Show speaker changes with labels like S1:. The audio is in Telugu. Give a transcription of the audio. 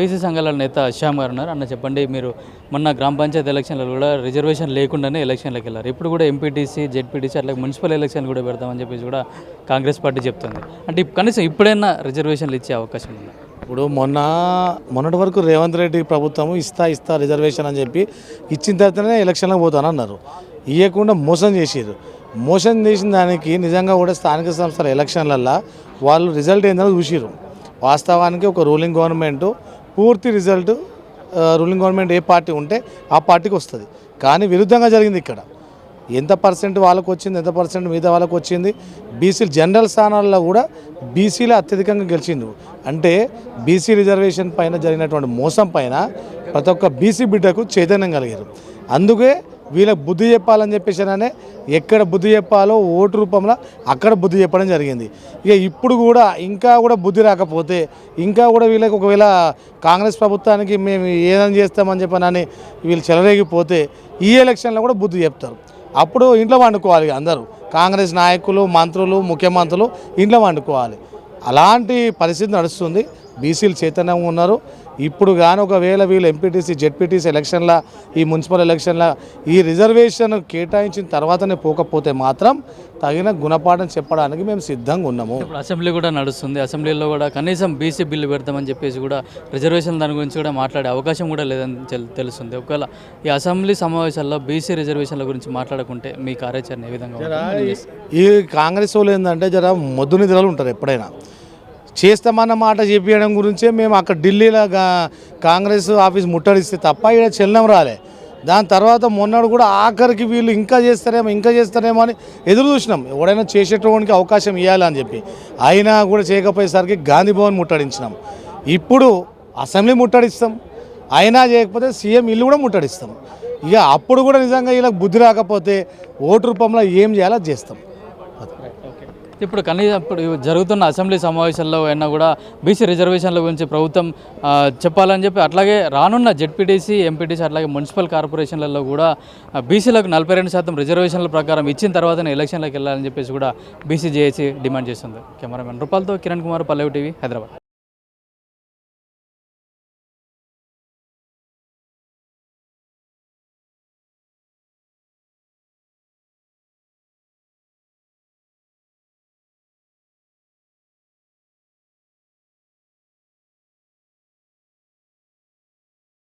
S1: బీసీ సంఘాల నేత శ్యామ్ గారు ఉన్నారు. అన్న చెప్పండి, మీరు మొన్న గ్రామ పంచాయతీ ఎలక్షన్లలో కూడా రిజర్వేషన్ లేకుండానే ఎలక్షన్లకు వెళ్ళారు. ఇప్పుడు కూడా ఎంపీటీసీ, జెడ్పీటీసీ అట్లా మున్సిపల్ ఎలక్షన్లు కూడా పెడతామని చెప్పేసి కూడా కాంగ్రెస్ పార్టీ చెప్తుంది. అంటే కనీసం ఇప్పుడైనా రిజర్వేషన్లు ఇచ్చే అవకాశం ఉంది?
S2: ఇప్పుడు మొన్నటి వరకు రేవంత్ రెడ్డి ప్రభుత్వం ఇస్తా రిజర్వేషన్ అని చెప్పి ఇచ్చిన తర్వాతనే ఎలక్షన్లకు పోతానన్నారు. ఇవ్వకుండా మోసం చేసారు. మోసం చేసిన దానికి నిజంగా కూడా స్థానిక సంస్థల ఎలక్షన్లల్లో వాళ్ళు రిజల్ట్ ఏందని చూసిరు. వాస్తవానికి ఒక రూలింగ్ గవర్నమెంట్ పూర్తి రిజల్ట్ రూలింగ్ గవర్నమెంట్ ఏ పార్టీ ఉంటే ఆ పార్టీకి వస్తుంది. కానీ విరుద్ధంగా జరిగింది. ఇక్కడ ఎంత పర్సెంట్ వాళ్ళకు వచ్చింది, ఎంత పర్సెంట్ మిగతా వాళ్ళకు వచ్చింది. బీసీలు జనరల్ స్థానాల్లో కూడా బీసీలే అత్యధికంగా గెలిచిండు. అంటే బీసీ రిజర్వేషన్ పైన జరిగినటువంటి మోసం పైన ప్రతి ఒక్క బీసీ బిడ్డకు చైతన్యం కలిగారు. అందుకే వీళ్ళకి బుద్ధి చెప్పాలని చెప్పేసినే ఎక్కడ బుద్ధి చెప్పాలో ఓటు రూపంలో అక్కడ బుద్ధి చెప్పడం జరిగింది. ఇక ఇప్పుడు కూడా ఇంకా కూడా బుద్ధి రాకపోతే ఇంకా కూడా వీళ్ళకి ఒకవేళ కాంగ్రెస్ ప్రభుత్వానికి మేము ఏదైనా చేస్తామని చెప్పనని వీళ్ళు చెలరేగిపోతే ఈ ఎలక్షన్లో కూడా బుద్ధి చెప్తారు. అప్పుడు ఇంట్లో వండుకోవాలి. అందరూ కాంగ్రెస్ నాయకులు, మంత్రులు, ముఖ్యమంత్రులు ఇంట్లో వండుకోవాలి. అలాంటి పరిస్థితి నడుస్తుంది. బీసీలు చైతన్యంగా ఉన్నారు. ఇప్పుడు కానీ ఒకవేళ వీళ్ళు ఎంపీటీసీ, జెడ్పీటీసీ ఎలక్షన్ల, ఈ మున్సిపల్ ఎలక్షన్ల ఈ రిజర్వేషన్ కేటాయించిన తర్వాతనే పోకపోతే మాత్రం తగిన గుణపాఠం చెప్పడానికి మేము సిద్ధంగా ఉన్నాము.
S1: ఇప్పుడు అసెంబ్లీ కూడా నడుస్తుంది. అసెంబ్లీలో కూడా కనీసం బీసీ బిల్లు పెడతామని చెప్పేసి కూడా రిజర్వేషన్ దాని గురించి కూడా మాట్లాడే అవకాశం కూడా లేదని తెలుస్తుంది. ఒకవేళ ఈ అసెంబ్లీ సమావేశాల్లో బీసీ రిజర్వేషన్ల గురించి మాట్లాడుకుంటే మీ కార్యాచరణ ఏ విధంగా?
S2: ఈ కాంగ్రెస్ వాళ్ళు ఏంటంటే జర మొద్దు నిధులు ఉంటారు. ఎప్పుడైనా చేస్తామన్న మాట చెప్పడం గురించే మేము అక్కడ ఢిల్లీలో కాంగ్రెస్ ఆఫీస్ ముట్టడిస్తే తప్ప ఇక్కడ చెల్లం రాలే. దాని తర్వాత మొన్నడు కూడా ఆఖరికి వీళ్ళు ఇంకా చేస్తారేమో అని ఎదురు చూసినాం. ఎవడైనా చేసేటోనికి అవకాశం ఇవ్వాలని చెప్పి. అయినా కూడా చేయకపోయేసరికి గాంధీ భవన్ ముట్టడించినాం. ఇప్పుడు అసెంబ్లీ ముట్టడిస్తాం. అయినా చేయకపోతే సీఎం ఇల్లు కూడా ముట్టడిస్తాం. ఇక అప్పుడు కూడా నిజంగా వీళ్ళకి బుద్ధి రాకపోతే ఓటు రూపంలో ఏం చేయాలో చేస్తాం.
S1: ఇప్పుడు కనీసం ఇప్పుడు జరుగుతున్న అసెంబ్లీ సమావేశాల్లో అయినా కూడా బీసీ రిజర్వేషన్ల గురించి ప్రభుత్వం చెప్పాలని చెప్పి, అట్లాగే రానున్న జెడ్పీటీసీ, ఎంపీటీసీ అట్లాగే మున్సిపల్ కార్పొరేషన్లలో కూడా బీసీలకు 42% రిజర్వేషన్ల ప్రకారం ఇచ్చిన తర్వాతనే ఎలక్షన్లకు వెళ్ళాలని చెప్పేసి కూడా బీసీ జేఏసీ డిమాండ్ చేస్తుంది. కెమెరామెన్ రూపాలతో కిరణ్ కుమార్, పల్లవి టీవీ, హైదరాబాద్.